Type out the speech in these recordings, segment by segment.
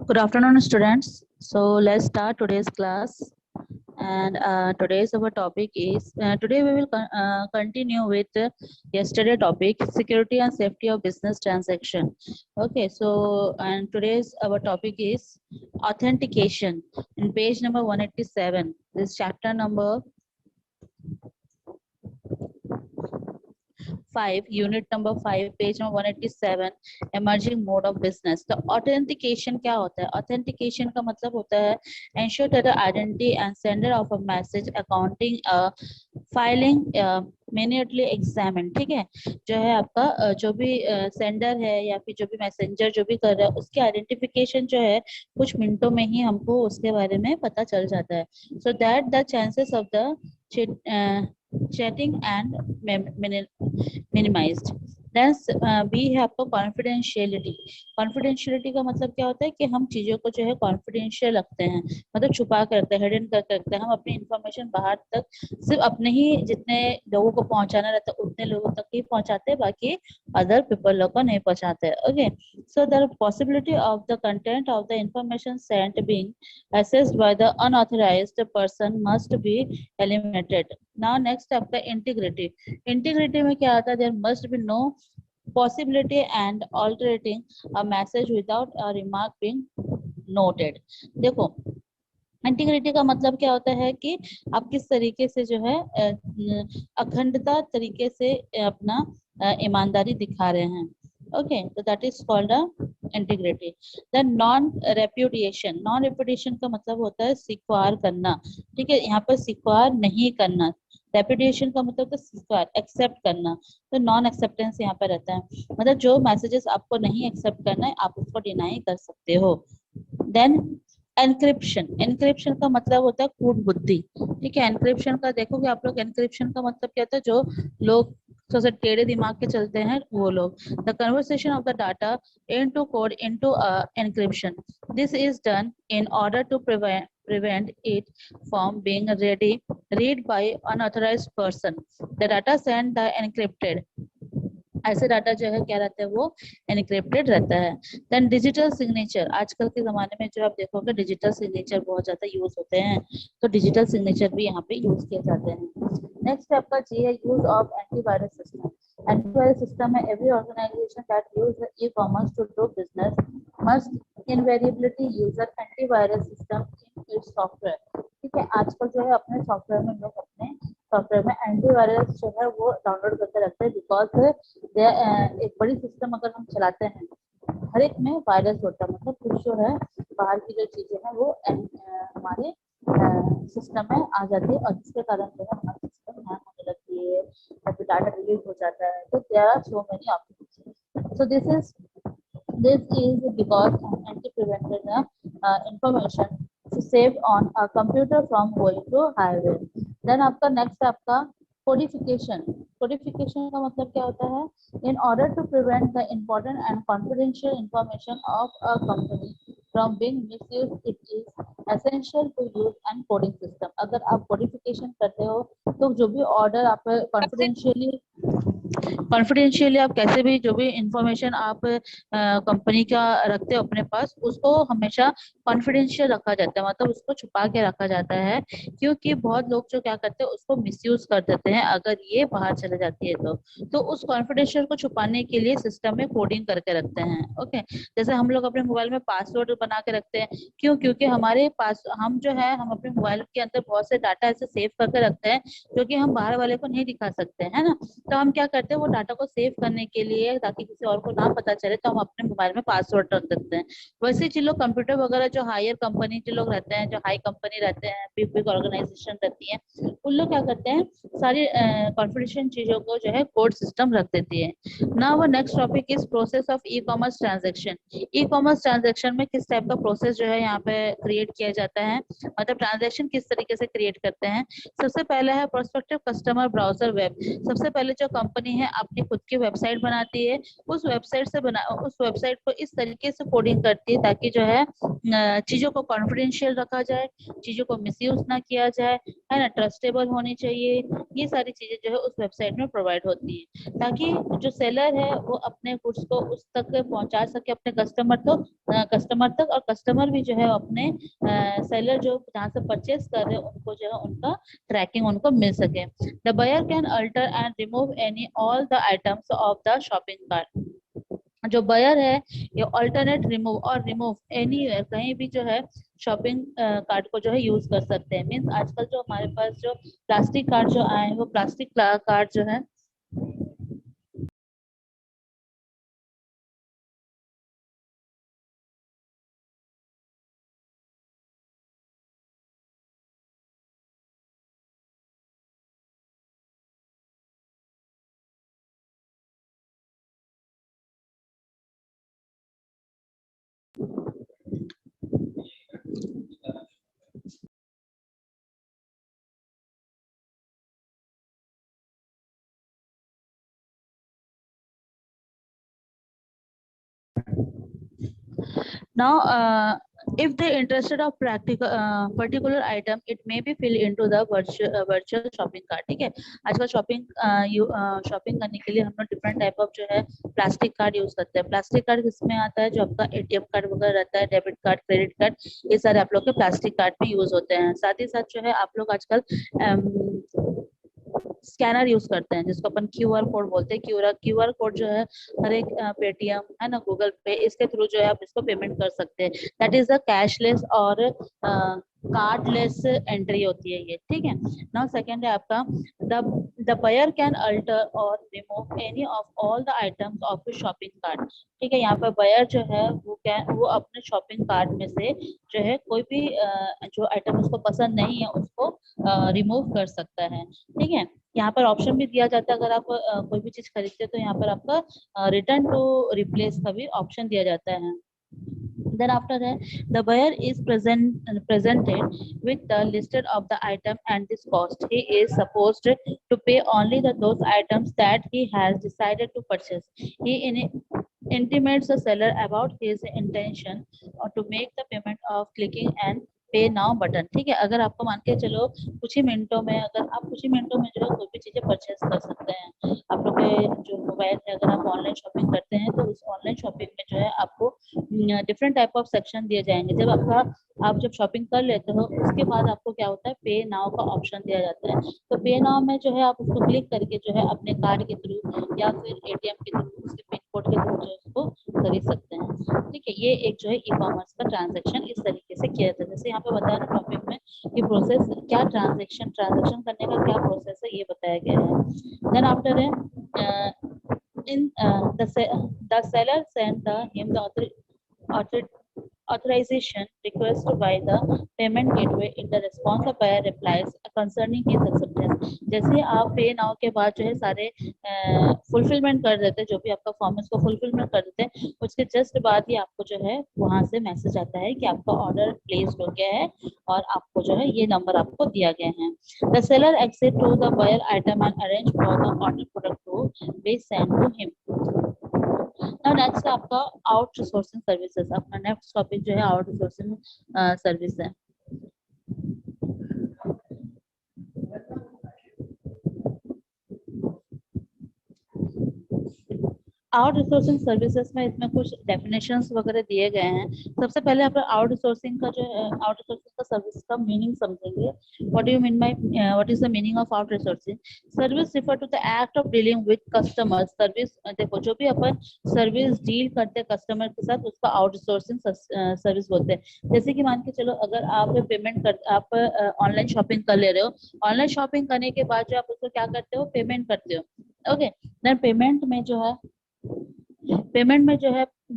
Good afternoon, students. So let's start today's class. And today's our topic is today we will continue with yesterday topic, security and safety of business transaction. Okay, so and today's our topic is authentication. In page number 187, this chapter number 5, unit number 5, page number 187, emerging mode of business. तो authentication क्या होता है? Authentication का मतलब होता है ensure that the identity and sender of a message accounting filing minutely examine. ठीक है, जो है आपका जो भी सेंडर है या फिर जो भी मैसेंजर जो भी कर रहा है उसकी आइडेंटिफिकेशन जो है कुछ मिनटों में ही हमको उसके बारे में पता चल जाता है. So that the chances of the chatting and minimized. Then we have a confidentiality. Confidentiality का मतलब क्या होता है कि हम चीजों को जो है confidential रखते हैं, मतलब छुपा कर रखते हैं, hidden करके रखते हैं. हम अपनी information बाहर तक सिर्फ अपने ही जितने लोगों को पहुंचाना रहता है उतने लोगों तक ही पहुंचाते हैं, बाकी other people लोगों को नहीं पहुंचाते हैं. Okay, so the possibility of the content of the information sent being accessed by the unauthorized person must be eliminated. Now next आपका integrity. Integrity में क्या आता है? There must be no possibility and altering a message without a remark being noted. देखो, integrity का मतलब क्या होता है कि आप किस तरीके से जो है अखंडता तरीके से अपना ईमानदारी दिखा रहे हैं. ओके, तो that is called a integrity. Then non reputation. Non reputation का मतलब होता है स्वीकार करना. ठीक है, यहाँ पर स्वीकार नहीं करना. रेप्यूटेशन का मतलब तो स्वीकार, एक्सेप्ट करना. तो नॉन एक्सेप्टेंस यहाँ पे रहता है, मतलब जो मैसेजेस आपको नहीं एक्सेप्ट करना है आप उसको डिनाई कर सकते हो. Then encryption. एनक्रिप्शन का मतलब होता है कूट बुद्धि. ठीक है, एनक्रिप्शन का देखोगे आप लोग, एनक्रिप्शन का मतलब क्या होता है? जो लोग थोड़ा टेढ़े दिमाग के चलते हैं वो लोग. The conversation of the data into code into encryption. This is done in order to prevent it from being read by unauthorized person. The data sent the encrypted. ऐसे डाटा जो है क्या रहता है? वो एनक्रिप्टेड रहता है. Then digital signature. आजकल के जमाने में जो आप देखोगे डिजिटल सिग्नेचर बहुत ज्यादा यूज होते हैं, तो डिजिटल सिग्नेचर भी यहाँ पे यूज किए जाते हैं. नेक्स्ट आपका जी है use of antivirus system. Antivirus system में every organisation that use ecommerce to do business must invariably use antivirus system in its software. ठीक है, आजकल जो है अपने सॉफ्टवेयर में लोग अपने सॉफ्टवेयर में एंटीवायरस जो है वो डाउनलोड करके रखते हैं, बिकॉज एक बड़ी सिस्टम अगर हम चलाते हैं हर एक में वायरस होता है, मतलब कुछ जो है बाहर की जो चीजें हैं वो हमारे सिस्टम में आ जाती है और जिसके कारण जो है हमारा सिस्टम हैंग होने लगती है या फिर डाटा डिलीट हो जाता है. तो there are so many options. So this is because anti-prevented information saved on a computer from going to highway. Then आपका next आपका codification. Codification का मतलब क्या होता है? In order to prevent the important and confidential information of a company from being misused, it is essential to use an coding system. अगर आप codification करते हो तो जो भी order आप कॉन्फिडेंशियली आप कैसे भी जो भी इंफॉर्मेशन आप कंपनी का रखते हो अपने पास उसको हमेशा कॉन्फिडेंशियल रखा जाता है, मतलब उसको छुपा के रखा जाता है, क्योंकि बहुत लोग जो क्या करते हैं उसको मिसयूज कर देते हैं अगर ये बाहर चले जाती है तो उस कॉन्फिडेंशियल को छुपाने के लिए सिस्टम में कोडिंग करके रखते हैं. ओके, जैसे हम लोग अपने मोबाइल में पासवर्ड बना के रखते हैं, क्यों? क्योंकि हमारे पास हम जो है हम अपने मोबाइल के अंदर बहुत से डाटा ऐसे सेव करके रखते हैं जो कि हम बाहर वाले को नहीं दिखा सकते हैं ना. तो हम क्या करते हैं वो डाटा को सेव करने के लिए ताकि किसी और को ना पता चले तो हम अपने मोबाइल में पासवर्ड रख देते हैं. वैसे जो लोग कंप्यूटर वगैरह जो हायर कंपनी जो लोग रहते हैं, जो हाई कंपनी रहते हैं, बिग बिग ऑर्गेनाइजेशन रहती है, उन लोग क्या करते हैं सारी कॉन्फिडेंशियल चीजों को जो है कोड सिस्टम रख देती है. Now next topic is process of e commerce transaction. E commerce transaction में किस टाइप का प्रोसेस जो है यहाँ पे क्रिएट किया जाता है, मतलब ट्रांजेक्शन किस तरीके से क्रिएट करते हैं. सबसे पहले है प्रोस्पेक्टिव कस्टमर ब्राउजर वेब. सबसे पहले जो कंपनी है अपनी खुद की वेबसाइट बनाती है, उस वेबसाइट को इस तरीके से कोडिंग करती है ताकि जो है चीजों को कॉन्फिडेंशियल रखा जाए, चीजों को मिसयूज ना किया जाए, है ना, ट्रस्टेबल होनी चाहिए। ये सारी चीजें जो है उस वेबसाइट में प्रोवाइड होती है, ताकि जो सेलर है वो अपने गुड्स को उस तक पहुंचा सके अपने कस्टमर तक, और कस्टमर भी जो है अपने सेलर जो जहाँ से परचेस कर रहे हैं उनको जो है उनका ट्रैकिंग उनको मिल सके। The buyer can alter and remove any all the items of the shopping cart. जो बायर है ये अल्टरनेट रिमूव और रिमूव एनी कहीं भी जो है शॉपिंग कार्ट को जो है यूज कर सकते हैं। मीन्स आजकल जो हमारे पास जो प्लास्टिक कार्ड जो आए हैं वो प्लास्टिक कार्ड जो है। Now, if they interested of practical particular item, it may be fill into the virtual shopping cart। ठीक है, आजकल शॉपिंग करने के लिए हम लोग डिफरेंट टाइप ऑफ जो है प्लास्टिक कार्ड यूज करते हैं। प्लास्टिक कार्ड किसमें आता है, जो आपका एटीएम कार्ड वगैरह रहता है, डेबिट कार्ड, क्रेडिट कार्ड, ये सारे आप लोग के प्लास्टिक कार्ड में यूज होते हैं। साथ ही साथ जो है आप लोग आजकल स्कैनर यूज करते हैं जिसको अपन क्यूआर कोड बोलते हैं। क्यूआर कोड जो है हर एक पेटीएम है ना, गूगल पे, इसके थ्रू जो है आप इसको पेमेंट कर सकते हैं। दैट इज अ कैशलेस और कार्डलेस एंट्री होती है ये। ठीक है। नाउ सेकंड है आपका the the buyer can alter और remove any of all the items of the shopping cart. ठीक है, यहाँ पर बायर जो है वो अपने शॉपिंग कार्ट में से जो है कोई भी जो आइटम उसको पसंद नहीं है उसको रिमूव कर सकता है। ठीक है, यहाँ पर ऑप्शन भी दिया जाता है, अगर आप कोई भी चीज खरीदते हैं तो यहाँ पर आपका रिटर्न टू रिप्लेस का भी ऑप्शन दिया जाता है। Then after that, the buyer is presented with the listed of the item and this cost. He is supposed to pay only those items that he has decided to purchase. He intimates the seller about his intention or to make the payment of clicking and पे now button. ठीक है, अगर आपको मान के चलो कुछ ही मिनटों में, अगर आप कुछ ही मिनटों में जो है कोई भी चीजें परचेस कर सकते हैं। आप लोग के जो मोबाइल है, अगर आप ऑनलाइन शॉपिंग करते हैं तो उस ऑनलाइन शॉपिंग में जो है आपको डिफरेंट टाइप ऑफ सेक्शन दिए जाएंगे। जब आप जब शॉपिंग कर लेते हो उसके बाद आपको क्या होता है, पे नाउ का ऑप्शन दिया जाता है। तो पे नाउ में जो है आप उसको क्लिक करके जो है अपने कार्ड के थ्रू या फिर एटीएम के थ्रू उसके पिन कोड के थ्रू जो है उसको खरीद सकते हैं। ठीक है, ये एक जो है ई कॉमर्स का ट्रांजेक्शन इस तरीके से किया जाता है। जैसे यहाँ पे बताया ना टॉपिक में कि प्रोसेस क्या, ट्रांजेक्शन करने का क्या प्रोसेस है ये बताया गया है। देन आफ्टर है in the seller sent him the author, authorization request by the payment gateway in the response of buyer replies concerning his acceptance। जैसे आप पे नाउ के बाद जो है सारे फुलफिलमेंट कर देते हैं, जो भी आपका फॉर्म है उसको फुलफिलमेंट कर देते हैं, उसके जस्ट बाद ही आपको जो है वहां से मैसेज आता है कि आपका ऑर्डर प्लेस्ड हो गया है और आपको जो है ये नंबर आपको दिया गया है। The seller accept to the buyer item and arrange for the order product to be send to him. Now next आपका आउट रिसोर्सिंग सर्विसेज। अपना नेक्स्ट टॉपिक जो है आउट रिसोर्सिंग सर्विस है। आउटसोर्सिंग सर्विसेज में इसमें कुछ डेफिनेशंस वगैरह दिए गए हैं। सबसे पहले आप आउटसोर्सिंग का जो आउटसोर्सिंग का सर्विस का मीनिंग समझेंगे। What do you mean by what is the meaning of outsourcing? Service refer to the act of dealing with customers. Service देखो, जो भी अपन सर्विस डील करते हैं कस्टमर के साथ उसका आउटसोर्सिंग सर्विस बोलते हैं। जैसे कि मान के चलो, अगर आप ऑनलाइन शॉपिंग कर ले रहे हो, ऑनलाइन शॉपिंग करने के बाद जो आप उसको क्या करते हो, पेमेंट करते हो। ओके, देन पेमेंट में जो है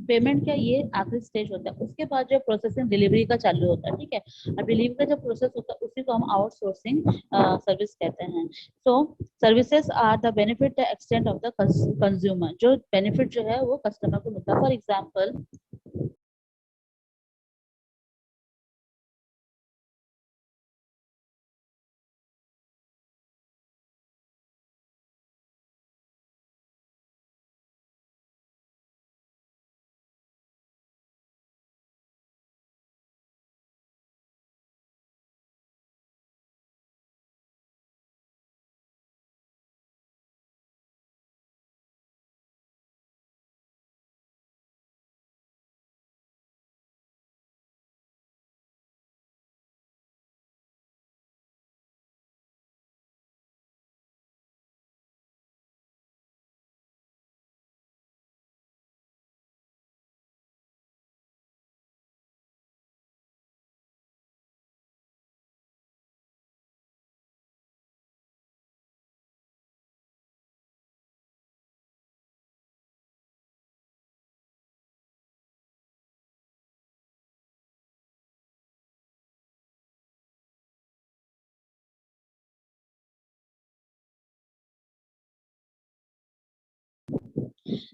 पेमेंट का ये आखिरी स्टेज होता है। उसके बाद जो प्रोसेसिंग डिलीवरी का चालू होता है। ठीक है, और डिलीवरी का जो प्रोसेस होता है उसी को हम आउटसोर्सिंग सर्विस कहते हैं। So services are the benefit the extent of the consumer. जो बेनिफिट जो है वो कस्टमर को मिलता है। फॉर एग्जाम्पल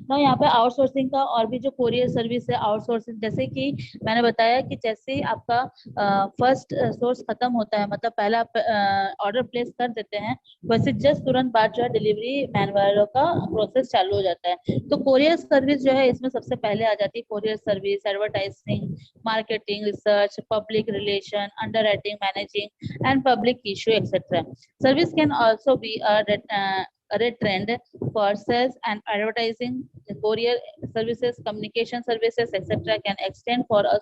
ना यहाँ पे आउटसोर्सिंग का और भी जो कोरियर सर्विस है आउटसोर्सिंग, जैसे कि मैंने बताया कि जैसे ही आपका फर्स्ट सोर्स खत्म होता है, मतलब पहला आप ऑर्डर प्लेस कर देते हैं, वैसे जस्ट तुरंत बाद जो है डिलीवरी मैन वालों का प्रोसेस चालू हो जाता है। तो कोरियर सर्विस जो है इसमें सबसे पहले आ जाती है courier service, advertising, marketing, research, public relation, under writing, managing and public issue etcetera. Service can also be a trend for sales and advertising, courier services, communication services, etc. can extend for a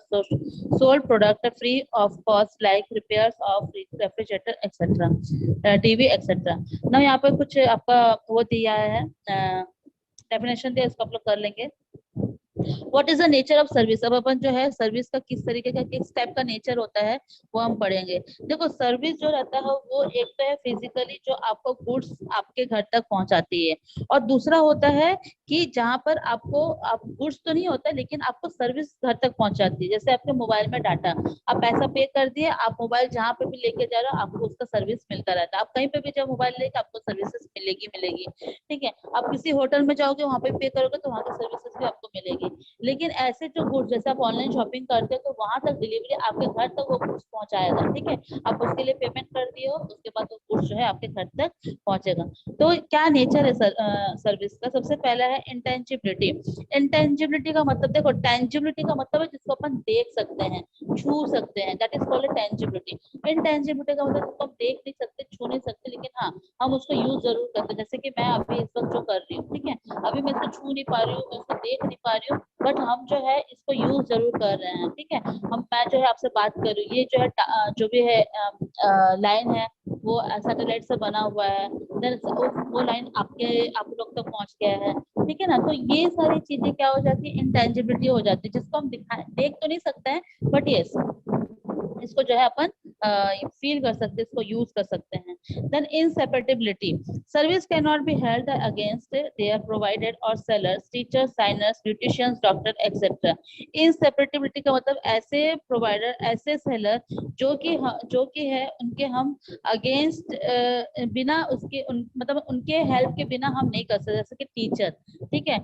sold product free of cost like repairs of refrigerator, etc. TV, etc. now यहाँ पे कुछ आपका वो दिया है definition दिया, इसको आप लोग कर लेंगे। What is the nature of service, अब अपन जो है सर्विस का किस तरीके का किस टाइप का नेचर होता है वो हम पढ़ेंगे। देखो सर्विस जो रहता है वो एक तो है फिजिकली जो आपको गुड्स आपके घर तक पहुंचाती है, और दूसरा होता है कि जहां पर आपको आप गुड्स तो नहीं होता लेकिन आपको सर्विस घर तक पहुंचाती है। जैसे आपके मोबाइल में डाटा, आप पैसा पे कर दिए, आप मोबाइल जहाँ पे भी लेके जा रहे हो आपको उसका सर्विस मिलता रहता है। आप कहीं पे भी जब मोबाइल लेके आपको सर्विसेज मिलेगी मिलेगी, ठीक है। आप किसी होटल में जाओगे वहां पे पे करोगे तो वहां की सर्विसेज भी आपको मिलेगी। लेकिन ऐसे जो गुड्स, जैसे आप ऑनलाइन शॉपिंग करते हो तो वहां तक डिलीवरी आपके घर तक वो गुड्स पहुंचाएगा, ठीक है। आप उसके लिए पेमेंट कर दिए हो, उसके बाद वो गुड्स जो है आपके घर तक पहुंचेगा। तो क्या नेचर है सर्विस का, सबसे पहला है इंटेंजिबिलिटी। इंटेंजिबिलिटी का मतलब देखो, टेंजिबिलिटी का मतलब है जिसको अपन देख सकते हैं, छू सकते हैं, that is called tangibility. Intangibility का मतलब जिसको हम देख नहीं सकते, छू नहीं सकते, लेकिन हाँ हम उसको यूज जरूर करते हैं। जैसे कि मैं अभी इस वक्त जो कर रही हूँ, ठीक है, अभी मैं इसको छू नहीं पा रही हूँ, मैं इसको देख नहीं पा रही हूँ, बट हम जो है इसको यूज जरूर कर रहे हैं, ठीक है। मैं जो है आपसे बात कर रही हूँ, ये जो है जो भी है लाइन है वो सैटेलाइट से बना हुआ है, देन वो लाइन आप लोग तक पहुंच गया है, ठीक है ना। तो ये सारी चीजें क्या हो जाती है, इंटेंजिबिलिटी हो जाती है, जिसको हम देख तो नहीं सकते हैं, बट यस इसको जो है अपन फील कर सकते हैं, इसको यूज कर सकते हैं। Then inseparability, service can not be held against their provided और sellers, teachers, signers, beauticians, doctor etcetera. Inseparability का मतलब ऐसे प्रोवाइडर, ऐसे सेलर जो कि है उनके हम अगेंस्ट बिना उसके मतलब उनके हेल्प के बिना हम नहीं कर सकते, जैसे कि टीचर, ठीक है,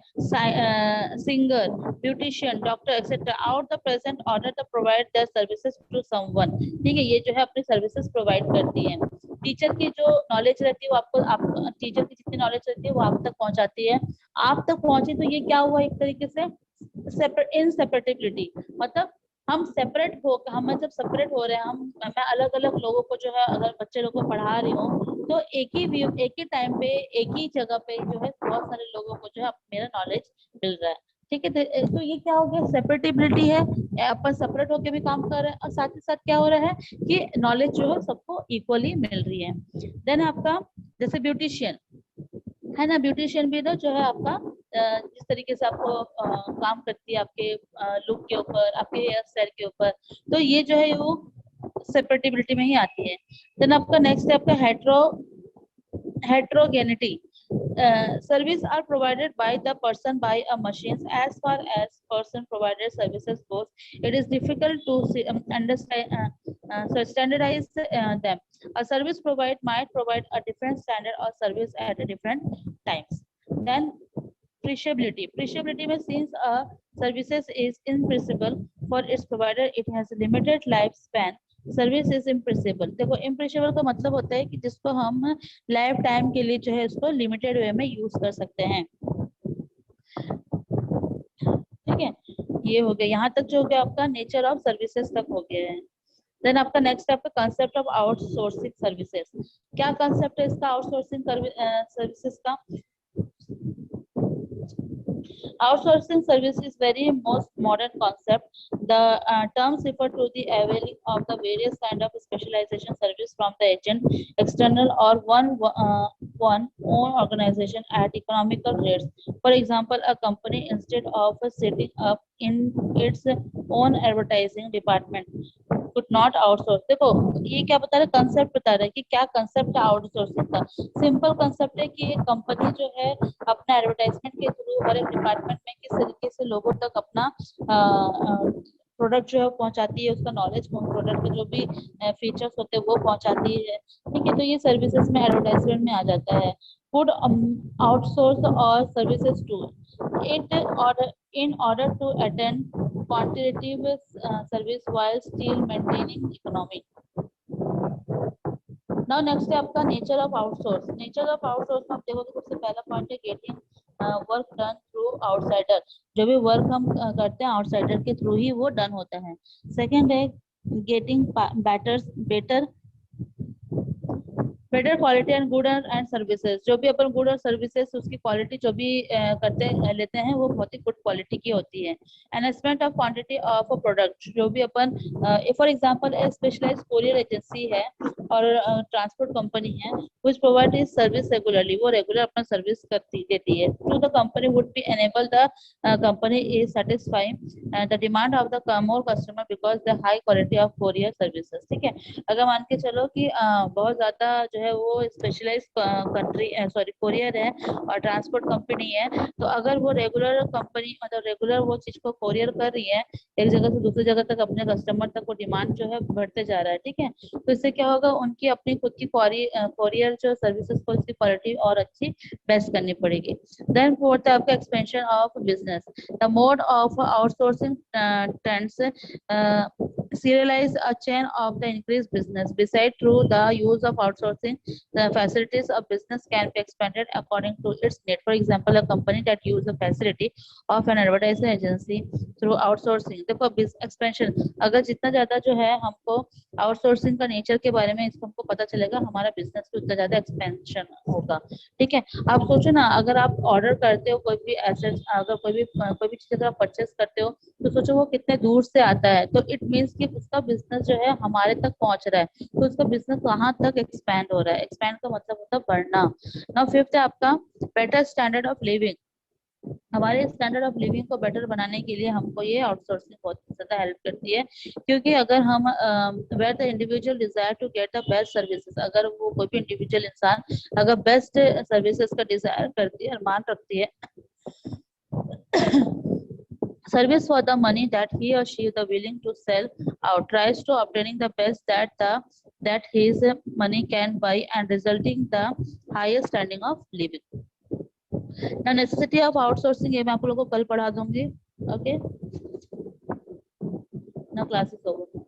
singer, beautician, doctor etcetera out the present order the provide their services to someone, ठीक है। ये जो है अपनी सर्विसेज प्रोवाइड करती है। टीचर की जो नॉलेज रहती है वो आपको टीचर की जितनी नॉलेज रहती है वो आप तक पहुंचाती है, आप तक पहुंची तो ये क्या हुआ एक तरीके से इनसेपरेटिबिलिटी, मतलब हम सेपरेट हो, हम जब सेपरेट हो रहे हैं, हम मैं अलग अलग लोगों को जो है अगर बच्चे लोगों को पढ़ा रही हूँ तो एक ही टाइम पे एक ही जगह पे जो है बहुत सारे लोगों को जो है मेरा नॉलेज मिल रहा है, ठीक है। तो ये क्या हो गया, सेपरेटिबिलिटी है, अपन सेपरेट होके भी काम कर रहे हैं और साथ ही साथ क्या हो रहा है कि नॉलेज जो है सबको इक्वली मिल रही है। देन आपका जैसे ब्यूटिशियन है ना, ब्यूटिशियन भी ना जो है आपका जिस तरीके से आपको काम करती है आपके लुक के ऊपर, आपके हेयर स्टाइल के ऊपर, तो ये जो है वो सेपरेटिबिलिटी में ही आती है। देन आपका नेक्स्ट है आपका heterogeneity. Service are provided by the person by a machines. As far as person provided services goes, it is difficult to understand standardize them. A service provide might provide a different standard or service at a different times. Then perishability. Perishability means since a services is imperishable for its provider, it has a limited lifespan. Service is इम्प्रेसिबल, देखो इम्प्रेसिबल का मतलब होता है कि जिसको हम life time के लिए जो है उसको लिमिटेड वे में यूज कर सकते हैं, ठीक है। ये हो गया, यहाँ तक जो हो गया आपका नेचर ऑफ सर्विसेज तक हो गया है। देन आपका नेक्स्ट आपका कंसेप्ट ऑफ आउटसोर्सिंग सर्विसेज। क्या कंसेप्ट है इसका आउटसोर्सिंग सर्विसेज का? Outsourcing service is very most modern concept. The terms refer to the availing of the various kind of specialization service from the agent, external or one own organization at economical rates. For example, a company instead of setting up in its own advertising department could not outsource। देखो ये क्या बता रहा है, concept बता रहा है कि क्या कंसेप्ट है आउटसोर्सिंग का। सिंपल कंसेप्ट है कि एक कंपनी जो है अपना एडवर्टाइजमेंट के थ्रू हर एक डिपार्टमेंट में किस तरीके से लोगों तक अपना प्रोडक्ट जो है पहुंचाती है, उसका नॉलेज प्रोडक्ट के जो भी फीचर्स होते हैं वो पहुंचाती है, ठीक है। तो ये सर्विसेज में एडवर्टाइजमेंट में आ जाता है। could outsource or services too. In order to attend quantitative service while still maintaining economic. Now next है आपका nature of outsource. Nature of outsource में आप देखोगे सबसे पहला पॉइंट है getting work done through outsider. जो भी वर्क हम करते हैं आउटसाइडर के थ्रू ही वो डन होता है। सेकंड है getting better better quality and good and services. जो भी अपन गुड और सर्विसेज उसकी क्वालिटी जो भी लेते हैं वो बहुत ही गुड क्वालिटी की होती है। Enhancement of quantity of a product. जो भी अपन for example specialised courier agency है और ट्रांसपोर्ट कंपनी है which provide is service regularly, वो रेगुलर अपना सर्विस करती देती है। To the company would be enable the company is satisfy the demand of the more customer because the high quality of courier services. ठीक है, अगर मान के चलो कि बहुत ज्यादा जो है वो स्पेशलाइज कंट्री कोरियर है और ट्रांसपोर्ट कंपनी है, तो अगर वो रेगुलर कंपनी मतलब रेगुलर वो चीज को कोरियर कर रही है एक जगह से दूसरी जगह तक अपने कस्टमर तक, वो डिमांड जो है बढ़ते जा रहा है। ठीक है, तो इससे क्या होगा, उनकी अपनी खुद की कोरियर जो सर्विसेज को उसकी क्वालिटी और अच्छी बेस्ट करनी पड़ेगी। देन फोर्थ है आपका expansion of business. The mode of outsourcing trends serialize a chain of the increased business. Besides, through the use of outsourcing, the facilities of business can be expanded according to its need. For example, a company that use the facility of an advertising agency through outsourcing. देखो expansion, अगर जितना ज्यादा जो है हमको outsourcing का nature के बारे में इसको हमको पता चलेगा, हमारा बिजनेस भी उतना ज्यादा एक्सपेंशन होगा। ठीक है, आप सोचो ना, अगर आप ऑर्डर करते हो कोई भी एसेट, अगर कोई भी चीज अगर आप परचेस करते हो तो सोचो वो कितने दूर से आता है, तो इट मीन्स कि उसका बिजनेस जो है हमारे तक पहुंच रहा है, तो उसका बिजनेस कहाँ तक एक्सपैंड हो रहा है। एक्सपैंड का मतलब होता है बढ़ना। नाउ फिफ्थ है आपका बेटर स्टैंडर्ड ऑफ लिविंग। हमारे स्टैंडर्ड ऑफ लिविंग को बेटर बनाने के लिए हमको ये आउटसोर्सिंग बहुत ज्यादा हेल्प करती है, क्योंकि अगर हम where the individual desire to get the best services, अगर वो कोई भी इंडिविजुअल इंसान अगर बेस्ट सर्विसेज का डिजायर करती है, मान रखती है service for the money that he or she is willing to sell out, tries to obtaining the best that his money can buy and resulting the highest standing of living. The necessity of outsourcing ये मैं आप लोगों को कल पढ़ा दूंगी। Okay, now class is over.